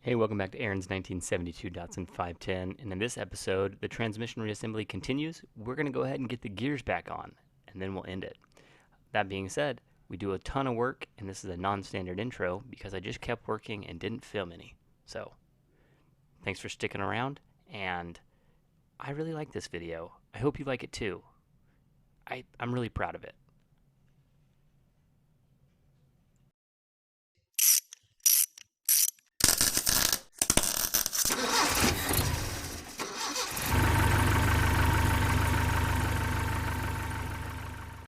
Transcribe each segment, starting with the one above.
Hey, welcome back to Aaron's 1972 Datsun 510, and in this episode, the transmission reassembly continues. We're going to go ahead and get the gears back on, and then we'll end it. That being said, we do a ton of work, and this is a non-standard intro because I just kept working and didn't film any. So, thanks for sticking around, and I really like this video. I hope you like it too. I'm really proud of it.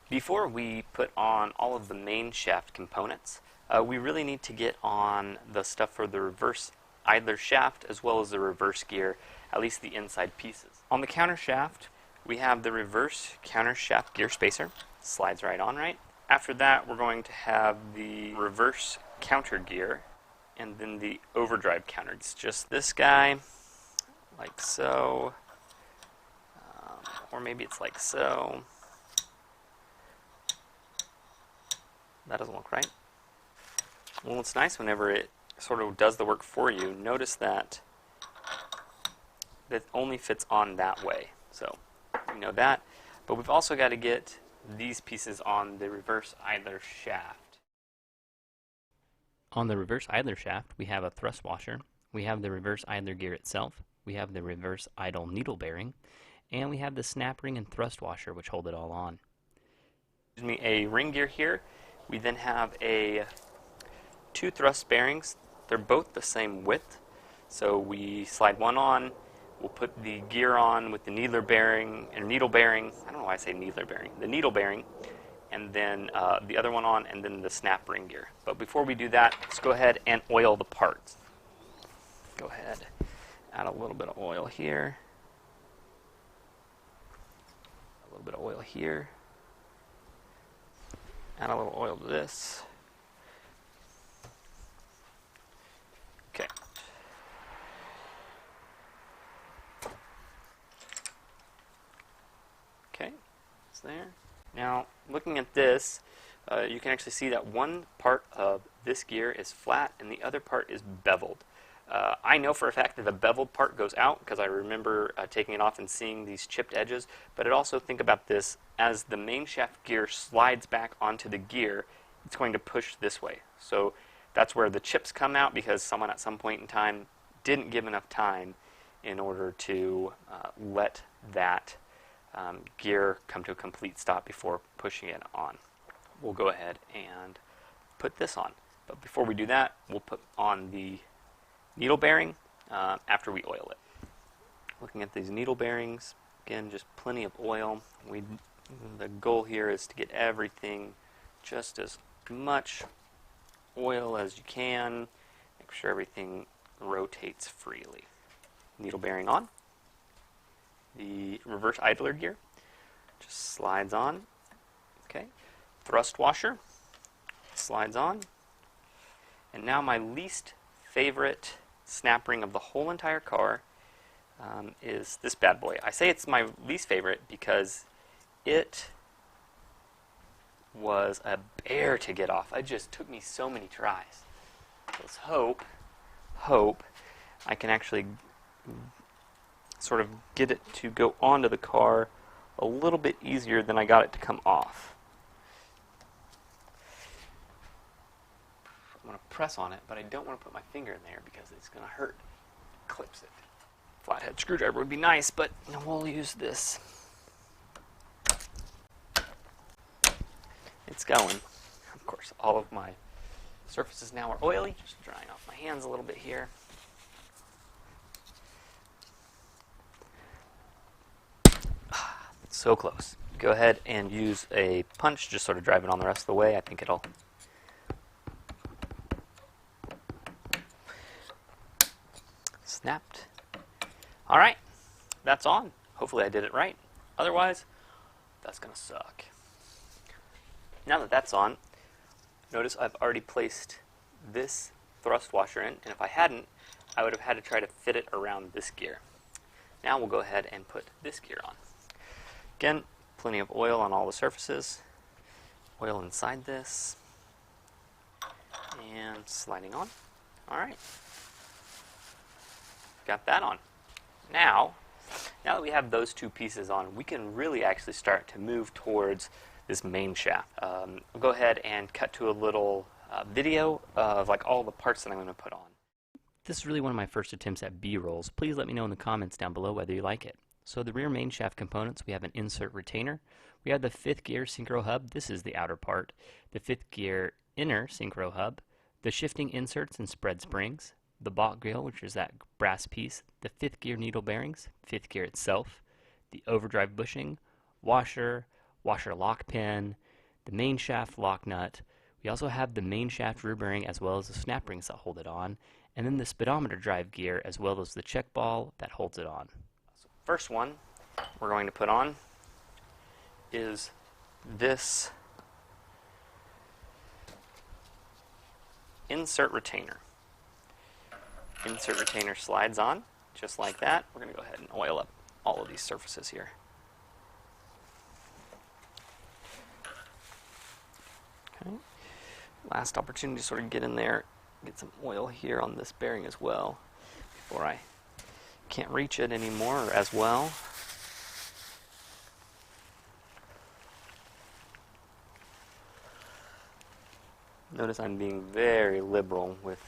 Before we put on all of the main shaft components, we really need to get on the stuff for the reverse idler shaft as well as the reverse gear, at least the inside pieces. On the counter shaft, we have the reverse counter shaft gear spacer. Slides right on, right? After that, we're going to have the reverse counter gear and then the overdrive counter. It's just this guy, like so, or maybe it's like so. That doesn't look right. Well, it's nice whenever it sort of does the work for you. Notice that it only fits on that way. So we know that. But we've also got to get these pieces on the reverse idler shaft. On the reverse idler shaft, we have a thrust washer. We have the reverse idler gear itself. We have the reverse idle needle bearing. And we have the snap ring and thrust washer, which hold it all on. Gives me a ring gear here. We then have two thrust bearings. They're both the same width. So we slide one on, we'll put the gear on with the needler bearing, or needle bearing. I don't know why I say needler bearing. The needle bearing, and then the other one on, and then the snap ring gear. But before we do that, let's go ahead and oil the parts. Go ahead, add a little bit of oil here. A little bit of oil here. Add a little oil to this. Okay. Okay, it's there. Now, looking at this, you can actually see that one part of this gear is flat and the other part is beveled. I know for a fact that the beveled part goes out because I remember taking it off and seeing these chipped edges, but also think about this, as the main shaft gear slides back onto the gear, it's going to push this way. So that's where the chips come out because someone at some point in time didn't give enough time in order to let that gear come to a complete stop before pushing it on. We'll go ahead and put this on. But before we do that, we'll put on the needle bearing after we oil it. Looking at these needle bearings, again, just plenty of oil. The goal here is to get everything just as much oil as you can. Make sure everything rotates freely. Needle bearing on. The reverse idler gear just slides on. Okay. Thrust washer slides on. And now my least favorite snap ring of the whole entire car is this bad boy. I say it's my least favorite because it was a bear to get off. It just took me so many tries. Let's hope I can actually sort of get it to go onto the car a little bit easier than I got it to come off. I'm going to press on it, but I don't want to put my finger in there because it's going to hurt. Clips it. Flathead screwdriver would be nice, but we'll use this. It's going. Of course, all of my surfaces now are oily. Just drying off my hands a little bit here. So close. Go ahead and use a punch, just sort of drive it on the rest of the way. I think it'll snapped. All right, that's on. Hopefully I did it right. Otherwise, that's going to suck. Now that that's on, notice I've already placed this thrust washer in, and if I hadn't, I would have had to try to fit it around this gear. Now we'll go ahead and put this gear on. Again, plenty of oil on all the surfaces. Oil inside this. And sliding on. All right. got that on. Now that we have those two pieces on, we can really actually start to move towards this main shaft. I'll go ahead and cut to a little video of like all the parts that I'm going to put on. This is really one of my first attempts at B-rolls. Please let me know in the comments down below whether you like it. So the rear main shaft components, we have an insert retainer. We have the 5th gear synchro hub. This is the outer part. The 5th gear inner synchro hub. The shifting inserts and spread springs. The balk grill, which is that brass piece. The 5th gear needle bearings. 5th gear itself. The overdrive bushing. Washer lock pin. The main shaft lock nut. We also have the main shaft rear bearing as well as the snap rings that hold it on. And then the speedometer drive gear as well as the check ball that holds it on. So first one we're going to put on is this insert retainer. Insert retainer slides on just like that. We're going to go ahead and oil up all of these surfaces here. Okay. Last opportunity to sort of get in there, get some oil here on this bearing as well before I can't reach it anymore as well. Notice I'm being very liberal with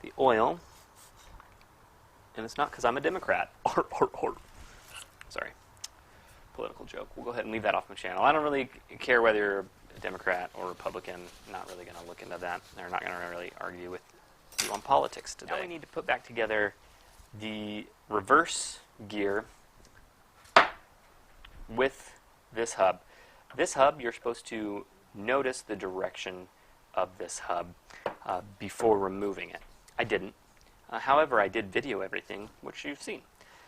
the oil, and it's not because I'm a Democrat. Sorry, political joke. We'll go ahead and leave that off my channel. I don't really care whether you're a Democrat or Republican. I'm not really going to look into that. They're not going to really argue with you on politics today. Now we need to put back together the reverse gear with this hub. This hub, you're supposed to notice the direction of this hub before removing it. I didn't. However, I did video everything, which you've seen.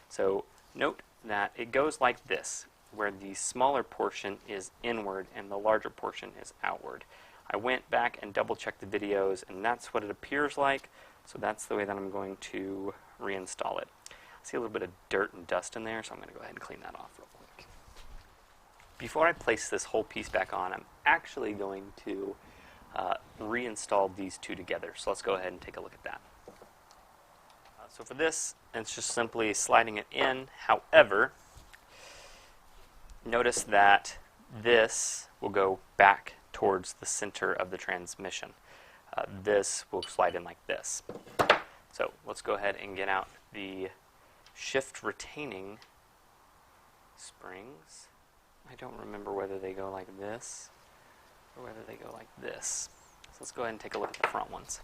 So note that it goes like this, where the smaller portion is inward and the larger portion is outward. I went back and double checked the videos, and that's what it appears like. So that's the way that I'm going to reinstall it. I see a little bit of dirt and dust in there, so I'm going to go ahead and clean that off real quick. Before I place this whole piece back on, I'm actually going to reinstall these two together. So let's go ahead and take a look at that. So for this, it's just simply sliding it in. However, notice that this will go back towards the center of the transmission. This will slide in like this. So let's go ahead and get out the shift retaining springs. I don't remember whether they go like this or whether they go like this. So let's go ahead and take a look at the front ones.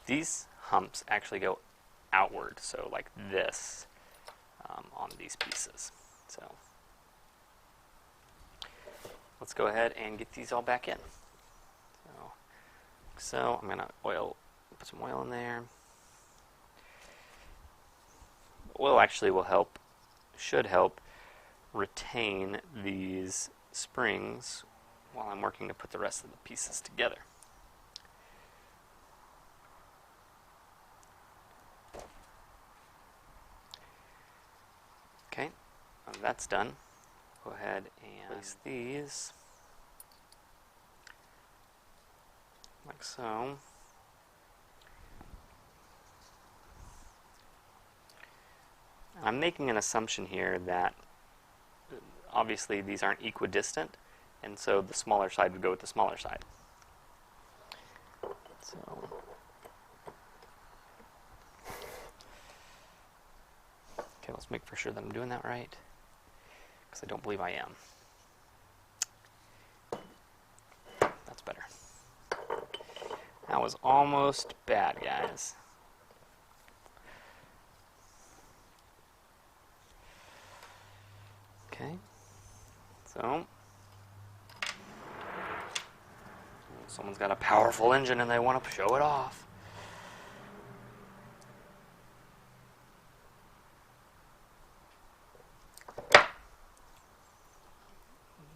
These humps actually go outward, so like this on these pieces. So let's go ahead and get these all back in. So I'm going to put some oil in there. Oil actually will help, should help retain these springs while I'm working to put the rest of the pieces together. Okay, that's done. Go ahead and place these like so. I'm making an assumption here that obviously these aren't equidistant, and so the smaller side would go with the smaller side. So okay, let's make for sure that I'm doing that right, because I don't believe I am. That's better. That was almost bad, guys. Okay, so someone's got a powerful engine and they want to show it off.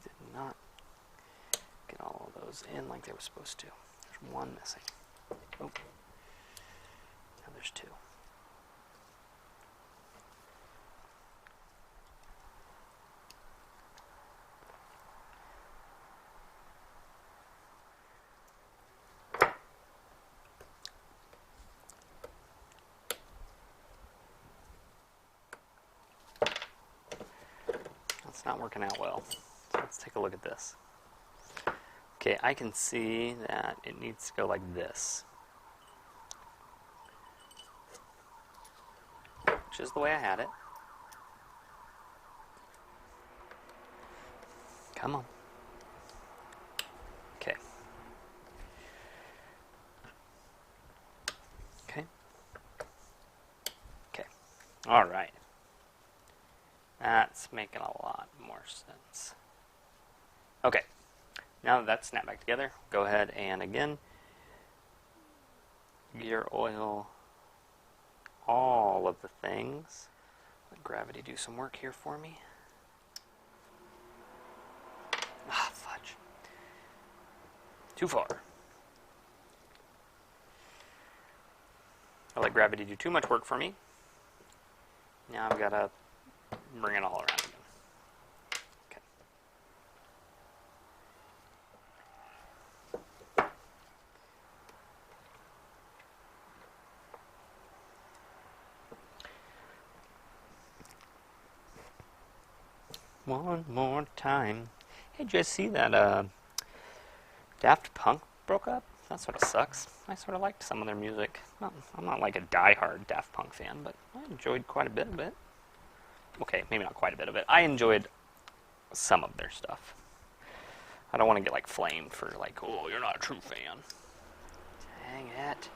Did not get all of those in like they were supposed to. There's one missing. Oh, now there's two. It's not working out well. So let's take a look at this. Okay, I can see that it needs to go like this, which is the way I had it. Come on. Okay. Okay. Okay. All right. That's making a lot more sense. Okay. Now that that's snapped back together, go ahead and again, gear oil all of the things. Let gravity do some work here for me. Ah, fudge. Too far. I let gravity do too much work for me. Now I've got to bring it all around again. Okay. One more time. Hey, did you guys see that Daft Punk broke up? That sort of sucks. I sort of liked some of their music. I'm not like a die-hard Daft Punk fan, but I enjoyed quite a bit of it. Okay, maybe not quite a bit of it. I enjoyed some of their stuff. I don't want to get like flamed for like, oh, you're not a true fan. Dang it.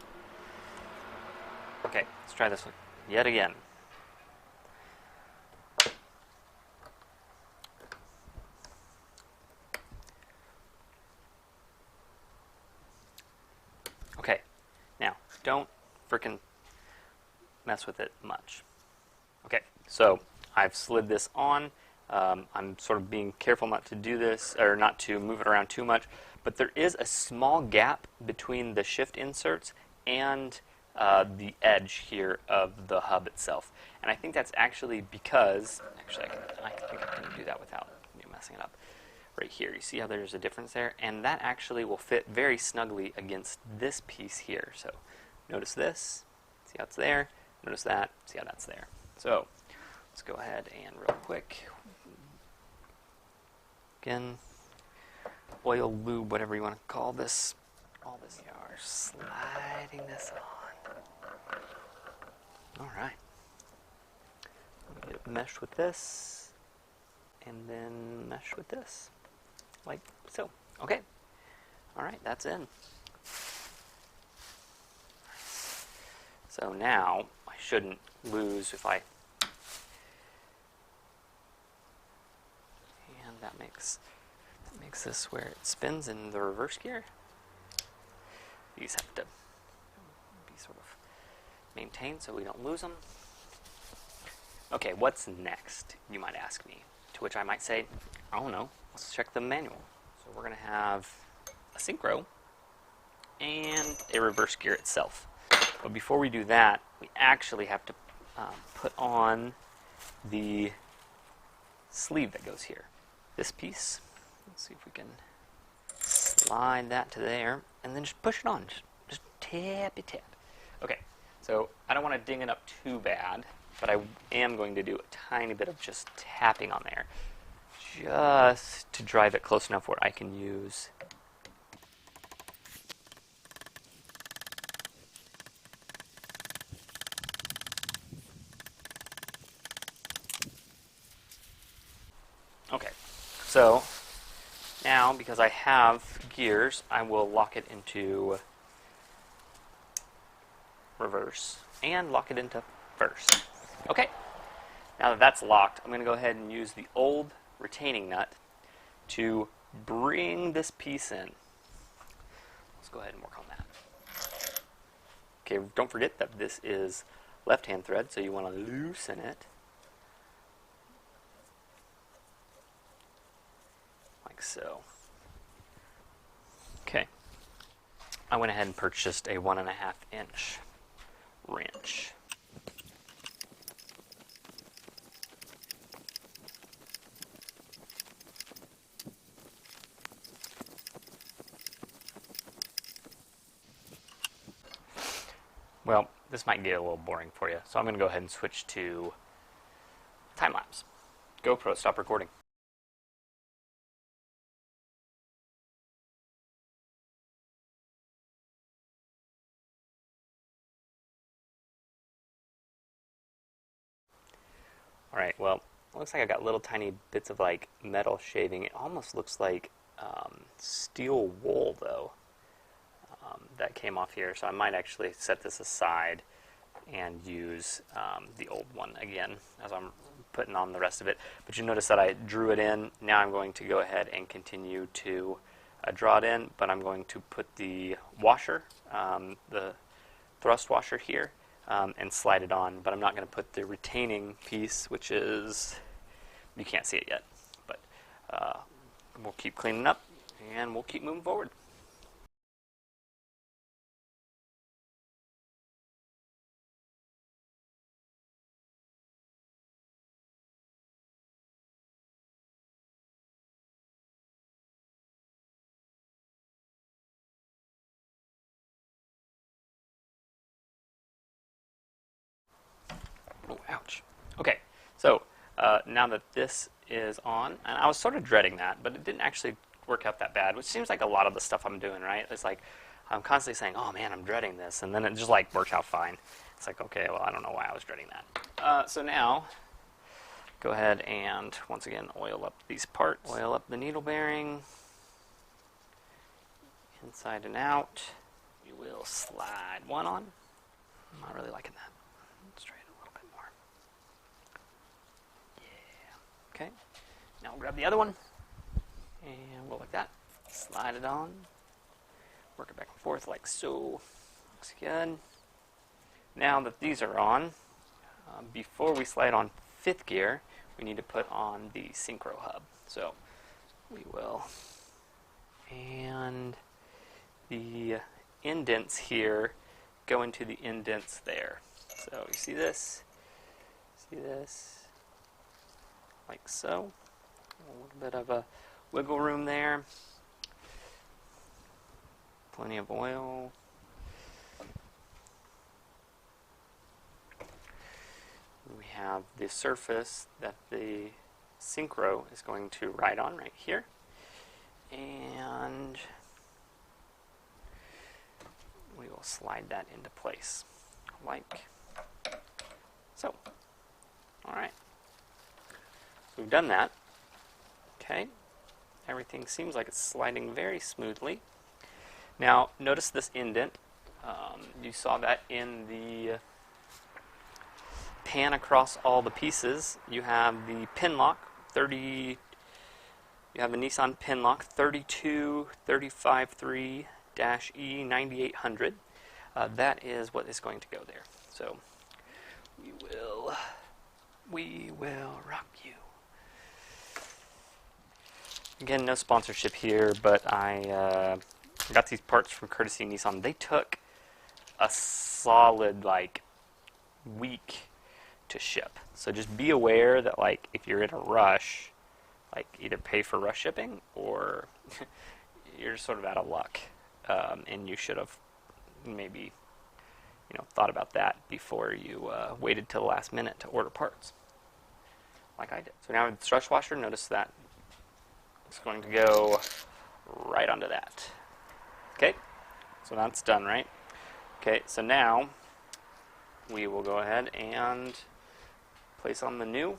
Okay, let's try this one yet again. Okay, now don't frickin' mess with it much. Okay, so I've slid this on. I'm sort of being careful not to do this, or not to move it around too much, but there is a small gap between the shift inserts and the edge here of the hub itself. And I think that's actually because, actually I think I can do that without messing it up. Right here, you see how there's a difference there? And that actually will fit very snugly against this piece here. So notice this, see how it's there, notice that, see how that's there. So let's go ahead and real quick, again, oil, lube, whatever you want to call this, all this, we are sliding this on. All right. Get it meshed with this, and then mesh with this, like so. Okay. All right, that's in. So now I shouldn't lose if I, and that makes this where it spins in the reverse gear. These have to be sort of maintained so we don't lose them. Okay, what's next, you might ask me, to which I might say, I don't know, let's check the manual. So we're going to have a synchro and a reverse gear itself. But before we do that, we actually have to put on the sleeve that goes here. This piece, let's see if we can slide that to there, and then just push it on, just tap it, tap. Okay, so I don't want to ding it up too bad, but I am going to do a tiny bit of just tapping on there, just to drive it close enough where I can use okay, so now because I have gears, I will lock it into reverse and lock it into first. Okay, now that that's locked, I'm going to go ahead and use the old retaining nut to bring this piece in. Let's go ahead and work on that. Okay, don't forget that this is left-hand thread, so you want to loosen it. Like so. Okay, I went ahead and purchased a 1.5 inch wrench. Well, this might get a little boring for you, so I'm going to go ahead and switch to time lapse. GoPro, stop recording. Alright, well, it looks like I've got little tiny bits of like metal shaving. It almost looks like steel wool though, that came off here. So I might actually set this aside and use the old one again as I'm putting on the rest of it. But you notice that I drew it in. Now I'm going to go ahead and continue to draw it in, but I'm going to put the washer, the thrust washer here, and slide it on. But I'm not going to put the retaining piece, which is, you can't see it yet, but we'll keep cleaning up and we'll keep moving forward. Oh, ouch. Okay, so now that this is on, and I was sort of dreading that, but it didn't actually work out that bad, which seems like a lot of the stuff I'm doing, right? It's like I'm constantly saying, oh man, I'm dreading this, and then it just like works out fine. It's like, okay, well, I don't know why I was dreading that. So now, go ahead and, once again, oil up these parts. Oil up the needle bearing, inside and out. We will slide one on. I'm not really liking that. Let's try it a little bit more. Yeah. Okay. Now we'll grab the other one, and we'll like that. Slide it on. Work it back and forth like so. Looks good. Now that these are on, before we slide on fifth gear, we need to put on the synchro hub. So we will. And the indents here go into the indents there. So you see this, like so. A little bit of a wiggle room there. Plenty of oil. We have the surface that the synchro is going to ride on right here. And we will slide that into place like so. Alright. So we've done that. Okay. Everything seems like it's sliding very smoothly. Now, notice this indent. You saw that in the pan across all the pieces. You have the pin lock, you have the Nissan pin lock 32353-E9800. That is what is going to go there. So we will rock you. Again, no sponsorship here, but I got these parts from courtesy Nissan. They took a solid like week to ship. So just be aware that like if you're in a rush, like either pay for rush shipping or you're sort of out of luck, and you should have maybe thought about that before you waited till the last minute to order parts, like I did. So now with the thrust washer, notice that it's going to go right onto that. Okay, so that's done, right? Okay, so now we will go ahead and place on the new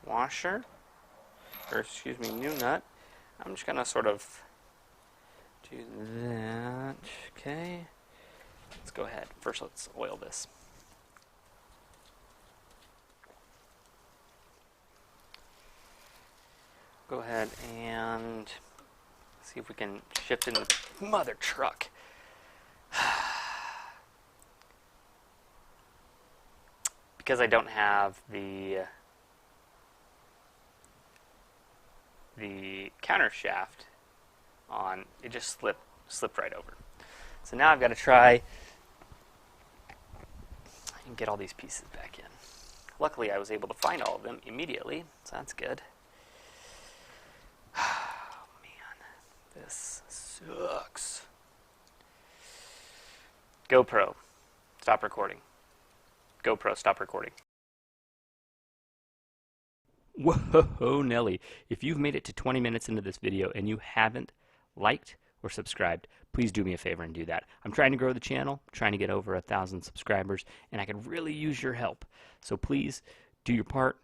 washer, or excuse me, new nut. I'm just gonna sort of do that. Okay, let's go ahead. First, let's oil this. Go ahead and see if we can shift in the mother truck. Because I don't have the counter shaft on, it just slipped right over. So now I've got to try and get all these pieces back in. Luckily, I was able to find all of them immediately, so that's good. Oh man, this sucks. GoPro, stop recording. GoPro, stop recording. Whoa, Nelly. If you've made it to 20 minutes into this video and you haven't liked or subscribed, please do me a favor and do that. I'm trying to grow the channel, trying to get over 1,000 subscribers, and I could really use your help. So please do your part,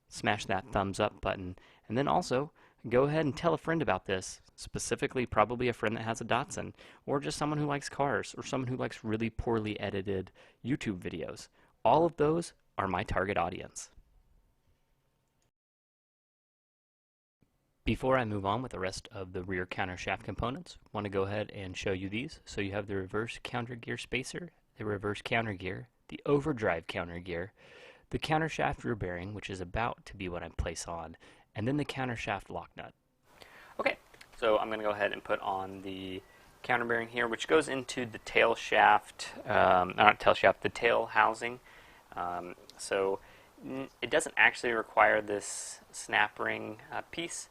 smash that thumbs up button, and then also go ahead and tell a friend about this, specifically probably a friend that has a Datsun, or just someone who likes cars, or someone who likes really poorly edited YouTube videos. All of those are my target audience. Before I move on with the rest of the rear countershaft components, I want to go ahead and show you these. So you have the reverse counter gear spacer, the reverse counter gear, the overdrive counter gear, the countershaft rear bearing, which is about to be what I place on, and then the countershaft lock nut. Okay, so I'm going to go ahead and put on the counter bearing here, which goes into the tail shaft, not tail shaft, the tail housing. So it doesn't actually require this snap ring piece.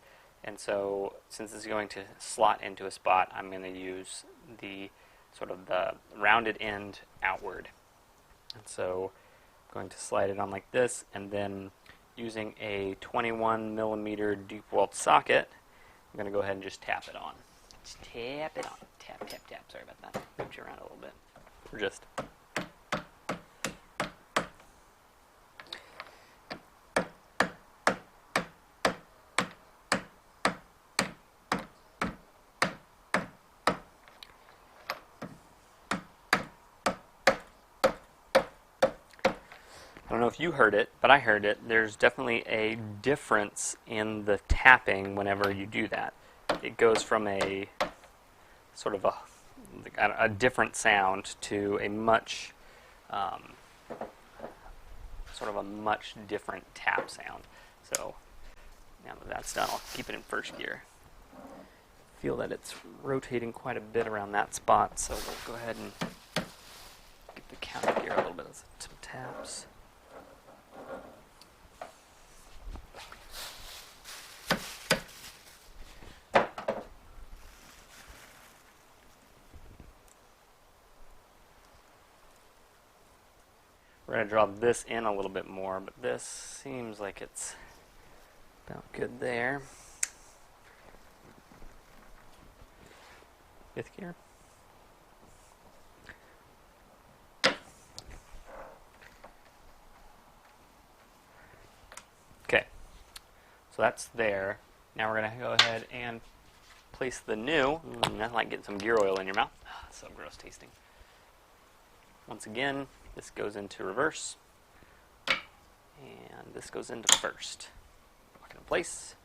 And so, since this is going to slot into a spot, I'm going to use the sort of the rounded end outward. And so, I'm going to slide it on like this, and then using a 21 millimeter deep welt socket, I'm going to go ahead and just tap it on. Just tap it on. Tap, tap, tap. Sorry about that. Moved you around a little bit. Or just. I don't know if you heard it, but I heard it. There's definitely a difference in the tapping whenever you do that. It goes from a sort of a different sound to a much sort of a much different tap sound. So now that that's done, I'll keep it in first gear. Feel that it's rotating quite a bit around that spot, so we'll go ahead and give the counter gear a little bit of some taps. We're going to draw this in a little bit more, but this seems like it's about good there. Fifth gear. Okay, so that's there. Now we're going to go ahead and place the new, nothing like getting some gear oil in your mouth. So gross tasting. Once again, this goes into reverse, and this goes into first. Lock it in place.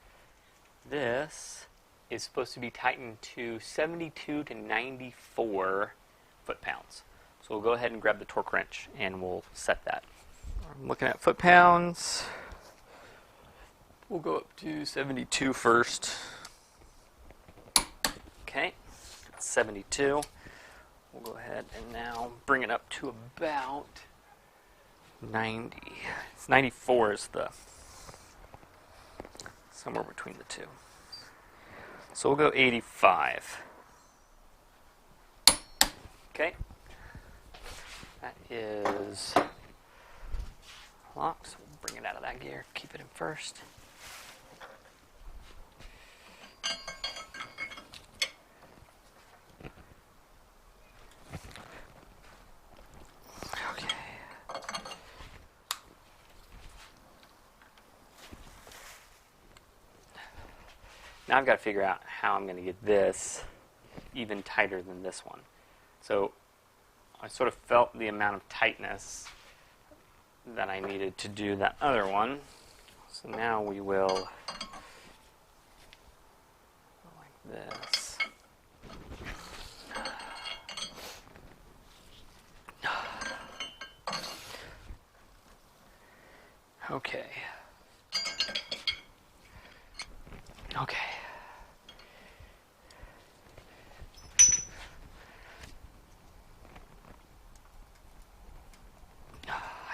This is supposed to be tightened to 72 to 94 foot-pounds. So we'll go ahead and grab the torque wrench, and we'll set that. I'm looking at foot-pounds. We'll go up to 72 first. Okay, that's 72. We'll go ahead and now bring it up to about 90. It's 94 is the somewhere between the two. So we'll go 85. Okay. That is locked, so we'll bring it out of that gear, keep it in first. Now I've got to figure out how I'm going to get this even tighter than this one. So I sort of felt the amount of tightness that I needed to do that other one. So now we will go like this. Okay. Okay.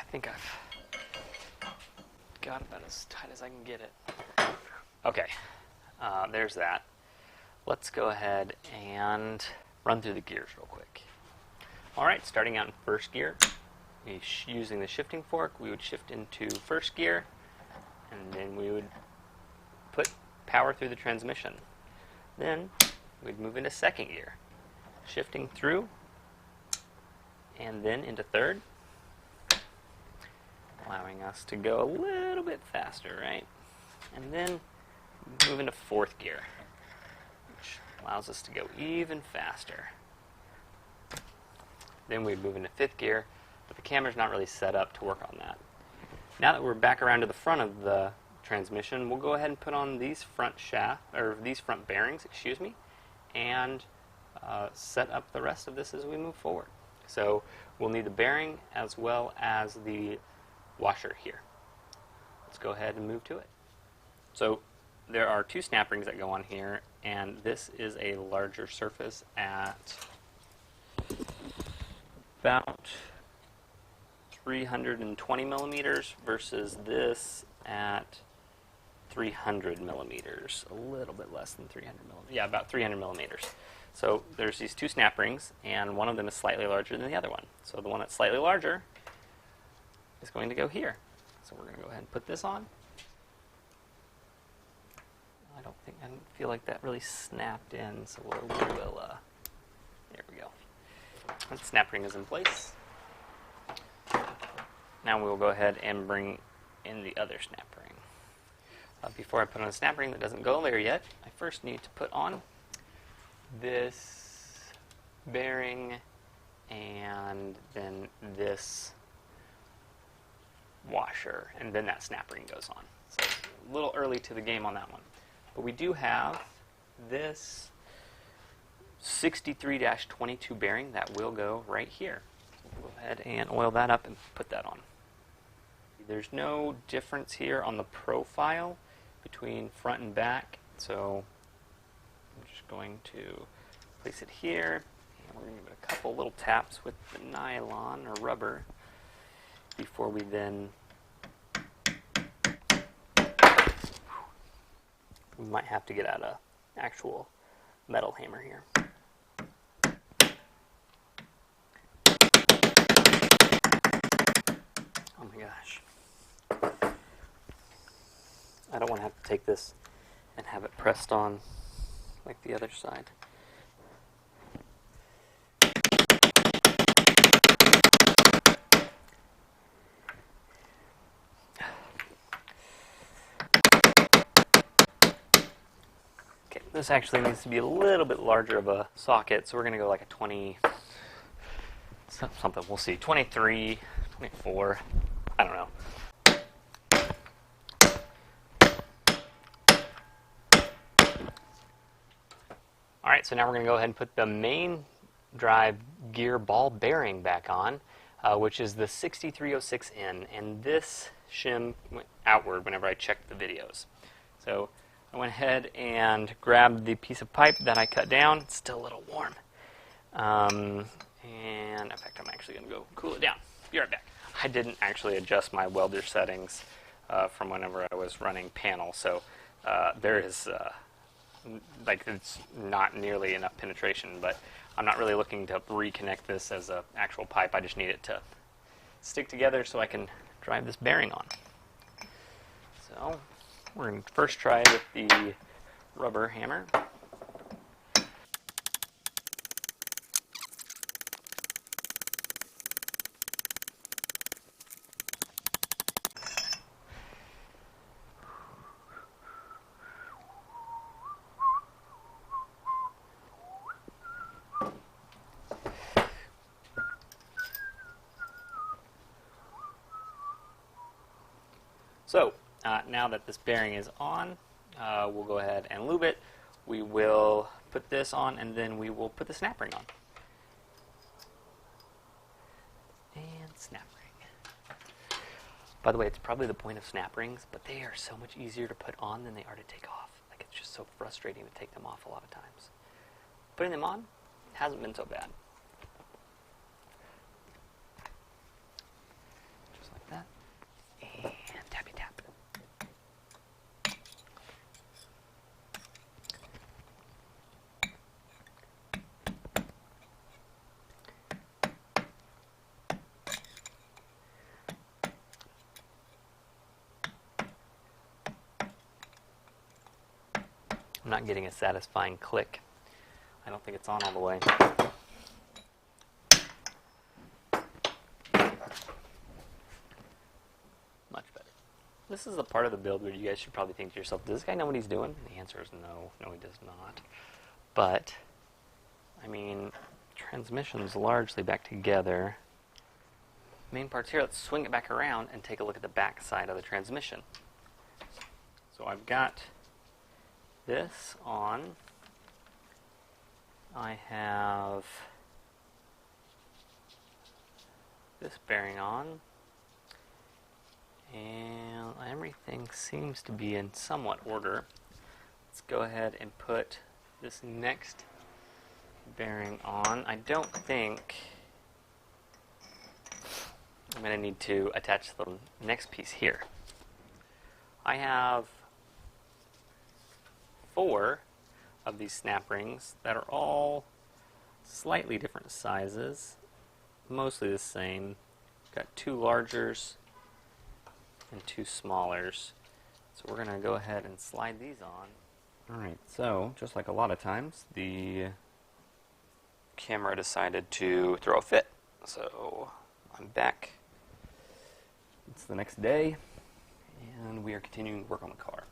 I think I've got about as tight as I can get it. Okay, there's that. Let's go ahead and run through the gears real quick. Alright, starting out in first gear, using the shifting fork, we would shift into first gear, and then we would put power through the transmission. Then we'd move into second gear, shifting through, and then into third. allowing us to go a little bit faster, right? And then move into fourth gear, which allows us to go even faster. Then we move into fifth gear, but the camera's not really set up to work on that. Now that we're back around to the front of the transmission, we'll go ahead and put on these front bearings, and set up the rest of this as we move forward. So we'll need the bearing as well as the washer here. Let's go ahead and move to it. So there are two snap rings that go on here, and this is a larger surface at about 320 millimeters versus this at 300 millimeters, a little bit less than 300 millimeters. Yeah, about 300 millimeters. So there's these two snap rings, and one of them is slightly larger than the other one. So the one that's slightly larger is going to go here. So we're going to go ahead and put this on. I don't feel like that really snapped in, so there we go. That snap ring is in place. Now we will go ahead and bring in the other snap ring. Before I put on a snap ring that doesn't go there yet, I first need to put on this bearing and then this washer, and then that snap ring goes on. So a little early to the game on that one. But we do have this 63-22 bearing that will go right here. So we'll go ahead and oil that up and put that on. There's no difference here on the profile between front and back, so I'm just going to place it here, and we're going to give it a couple little taps with the nylon or rubber before we then we might have to get out an actual metal hammer here. Oh my gosh. I don't want to have to take this and have it pressed on like the other side. Okay, this actually needs to be a little bit larger of a socket, so we're going to go like a 20, something, we'll see, 23, 24, I don't know. Alright, so now we're going to go ahead and put the main drive gear ball bearing back on, which is the 6306N, and this shim went outward whenever I checked the videos. So I went ahead and grabbed the piece of pipe that I cut down. It's still a little warm. And in fact, I'm actually going to go cool it down. Be right back. I didn't actually adjust my welder settings from whenever I was running panel, so there is it's not nearly enough penetration, but I'm not really looking to reconnect this as an actual pipe. I just need it to stick together so I can drive this bearing on. So we're going to first try with the rubber hammer. So now that this bearing is on, we'll go ahead and lube it. We will put this on, and then we will put the snap ring on. And snap ring. By the way, it's probably the point of snap rings, but they are so much easier to put on than they are to take off. Like, it's just so frustrating to take them off a lot of times. Putting them on hasn't been so bad. Just like that. And tappy tap. I'm not getting a satisfying click. I don't think it's on all the way. This is the part of the build where you guys should probably think to yourself, does this guy know what he's doing? The answer is no. No, he does not. But, I mean, transmission's largely back together. Main parts here, let's swing it back around and take a look at the back side of the transmission. So I've got this on. I have this bearing on. And everything seems to be in somewhat order. Let's go ahead and put this next bearing on. I don't think I'm going to need to attach the next piece here. I have 4 of these snap rings that are all slightly different sizes, mostly the same. Got 2 largers and 2 smallers. So we're going to go ahead and slide these on. Alright, so just like a lot of times, the camera decided to throw a fit. So I'm back. It's the next day, and we are continuing to work on the car.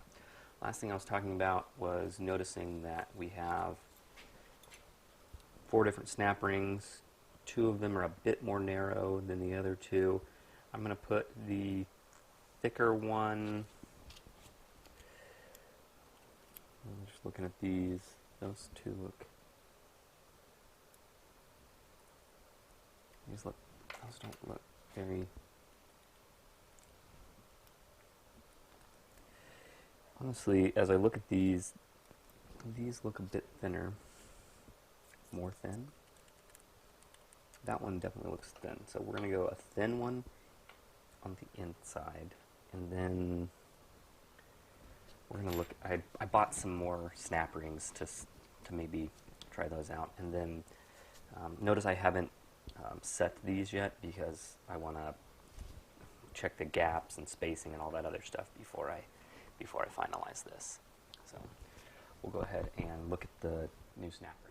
Last thing I was talking about was noticing that we have 4 different snap rings. 2 of them are a bit more narrow than the other 2. I'm going to put the thicker one. I'm just looking at these. Those 2 look. Those don't look very. Honestly, as I look at these look a bit thinner. More thin. That one definitely looks thin. So we're going to go a thin one on the inside. And then we're going to look, I bought some more snap rings to maybe try those out. And then notice I haven't set these yet because I want to check the gaps and spacing and all that other stuff before I finalize this. So we'll go ahead and look at the new snap rings.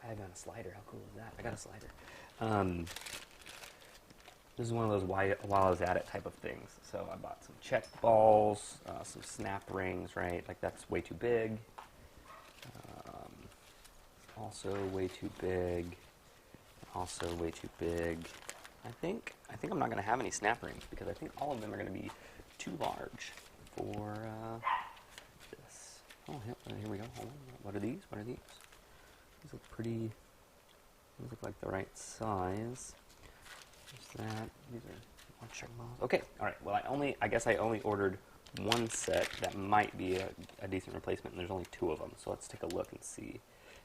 I got a slider. How cool is that? I got a slider. This is one of those while I was at it type of things. So I bought some check balls, some snap rings, right? Like that's way too big. Also way too big. Also way too big. I think I'm not going to have any snap rings because I think all of them are going to be too large for this. Oh, here we go. Hold on. What are these? What are these? These look pretty. These look like the right size. There's that. These are more check balls. Okay. All right. Well, I guess I only ordered one set that might be a decent replacement, and there's only 2 of them. So let's take a look and see.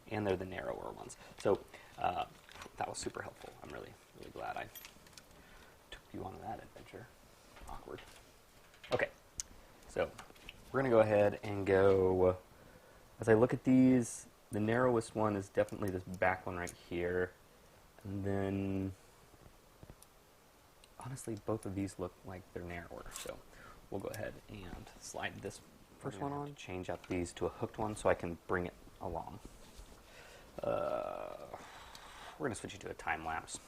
And they're the narrower ones. So that was super helpful. I'm really glad I took you on that adventure. Awkward. Okay. So we're going to go ahead and go. As I look at these, the narrowest one is definitely this back one right here. And then, honestly, both of these look like they're narrower. So we'll go ahead and slide this first one on. Change out these to a hooked one so I can bring it along. We're going to switch it to a time lapse.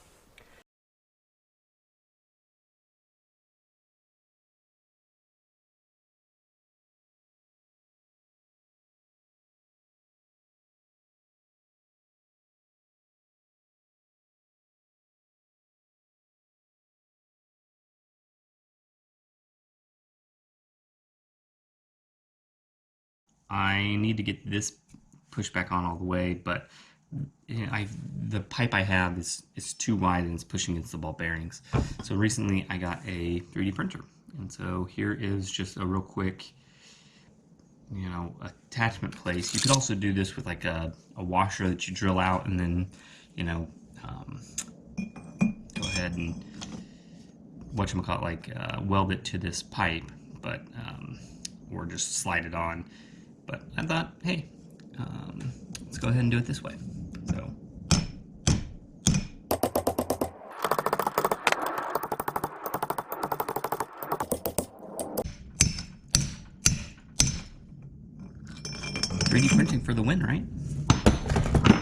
I need to get this pushed back on all the way, but the pipe I have is too wide and it's pushing against the ball bearings. So recently I got a 3D printer, and so here is just a real quick, attachment place. You could also do this with like a washer that you drill out and then, go ahead and weld it to this pipe, but or just slide it on. But I thought, hey, let's go ahead and do it this way. So. "3D printing for the win, right?"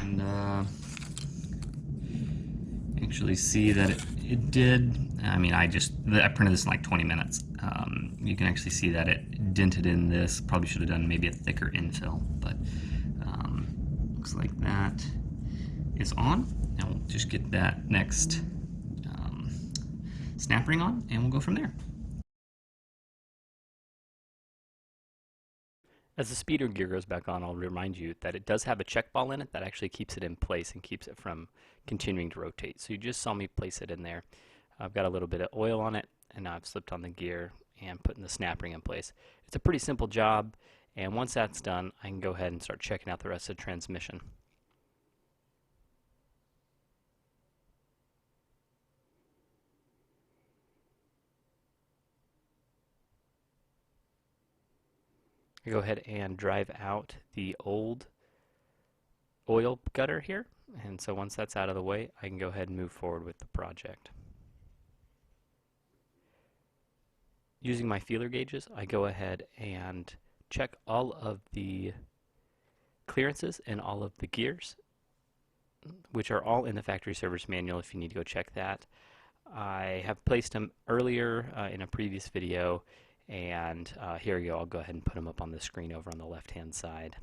And actually see that it did. I mean, I printed this in like 20 minutes. You can actually see that it dented in this. Probably should have done maybe a thicker infill, but looks like that is on. Now we'll just get that next snap ring on, and we'll go from there. As the speeder gear goes back on, I'll remind you that it does have a check ball in it that actually keeps it in place and keeps it from continuing to rotate. So you just saw me place it in there. I've got a little bit of oil on it, and now I've slipped on the gear and putting the snap ring in place. It's a pretty simple job, and once that's done, I can go ahead and start checking out the rest of the transmission. I go ahead and drive out the old oil gutter here, and so once that's out of the way, I can go ahead and move forward with the project. Using my feeler gauges, I go ahead and check all of the clearances and all of the gears, which are all in the factory service manual if you need to go check that. I have placed them earlier in a previous video, and here we go. I'll go ahead and put them up on the screen over on the left hand side.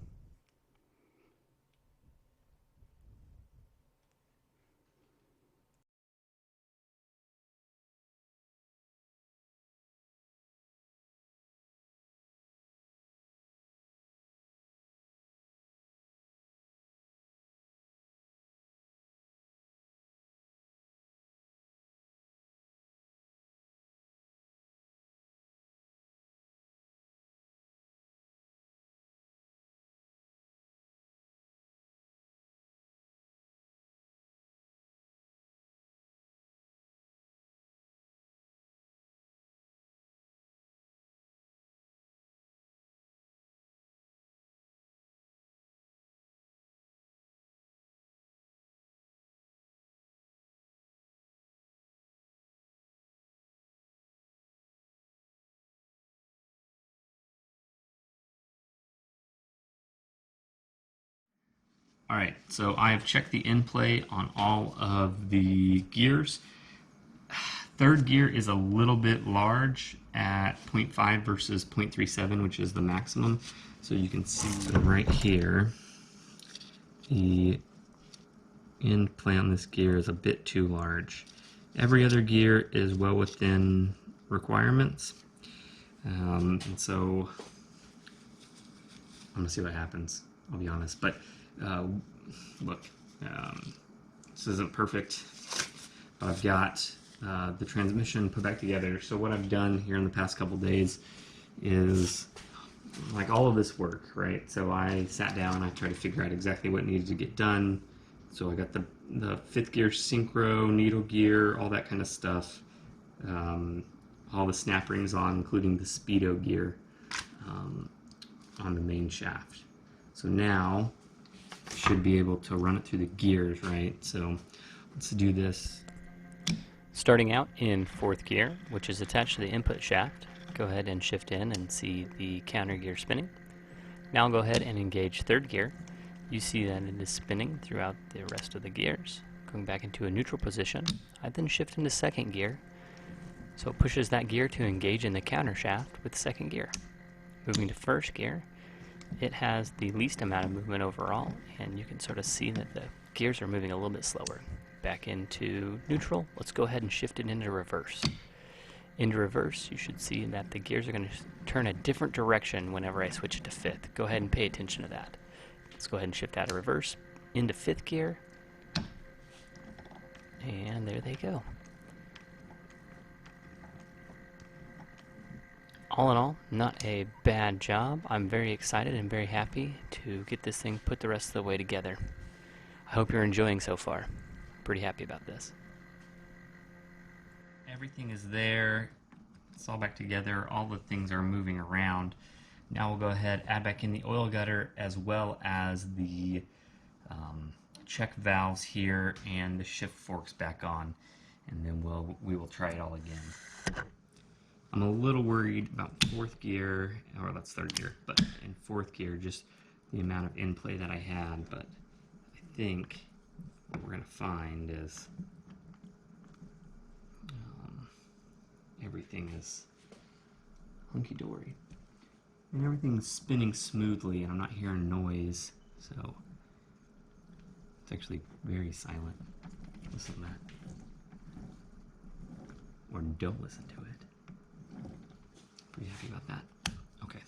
All right, so I have checked the in play on all of the gears. Third gear is a little bit large at 0.5 versus 0.37, which is the maximum. So you can see right here, the end play on this gear is a bit too large. Every other gear is well within requirements. And so I'm gonna see what happens, I'll be honest. But look, this isn't perfect, but I've got the transmission put back together. So what I've done here in the past couple days is like all of this work, right? So I sat down, I tried to figure out exactly what needed to get done. So I got the fifth gear synchro, needle gear, all that kind of stuff. All the snap rings on, including the speedo gear on the main shaft. So now should be able to run it through the gears, right? So let's do this. Starting out in fourth gear, which is attached to the input shaft, go ahead and shift in and see the counter gear spinning. Now I'll go ahead and engage third gear. You see that it is spinning throughout the rest of the gears. Going back into a neutral position, I then shift into second gear. So it pushes that gear to engage in the counter shaft with second gear. Moving to first gear, it has the least amount of movement overall, and you can sort of see that the gears are moving a little bit slower. Back into neutral, let's go ahead and shift it into reverse. Into reverse, you should see that the gears are going to turn a different direction whenever I switch it to fifth. Go ahead and pay attention to that. Let's go ahead and shift out of reverse into fifth gear, and there they go. All in all, not a bad job. I'm very excited and very happy to get this thing put the rest of the way together. I hope you're enjoying so far. Pretty happy about this. Everything is there. It's all back together. All the things are moving around. Now we'll go ahead, add back in the oil gutter as well as the check valves here and the shift forks back on, and then we will try it all again. I'm a little worried about fourth gear, or that's third gear, but in fourth gear, just the amount of in play that I had. But I think what we're going to find is everything is hunky-dory. And everything's spinning smoothly and I'm not hearing noise, so it's actually very silent. Listen to that. Or don't listen to it. Pretty happy about that. Okay.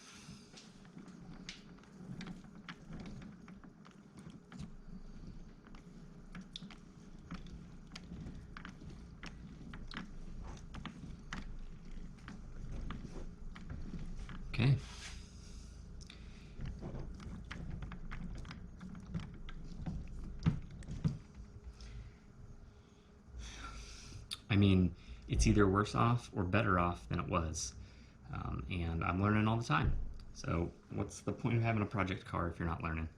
Okay. I mean, it's either worse off or better off than it was. And I'm learning all the time. So what's the point of having a project car if you're not learning?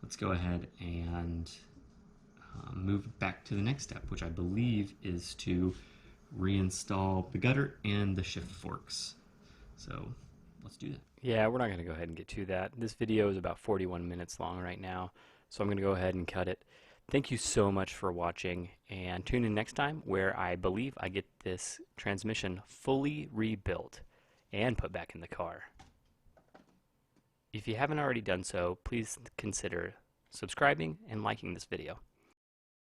Let's go ahead and move back to the next step, which I believe is to reinstall the gutter and the shift forks. So let's do that. Yeah, we're not going to go ahead and get to that. This video is about 41 minutes long right now, so I'm going to go ahead and cut it. Thank you so much for watching, and tune in next time where I believe I get this transmission fully rebuilt and put back in the car. If you haven't already done so, please consider subscribing and liking this video.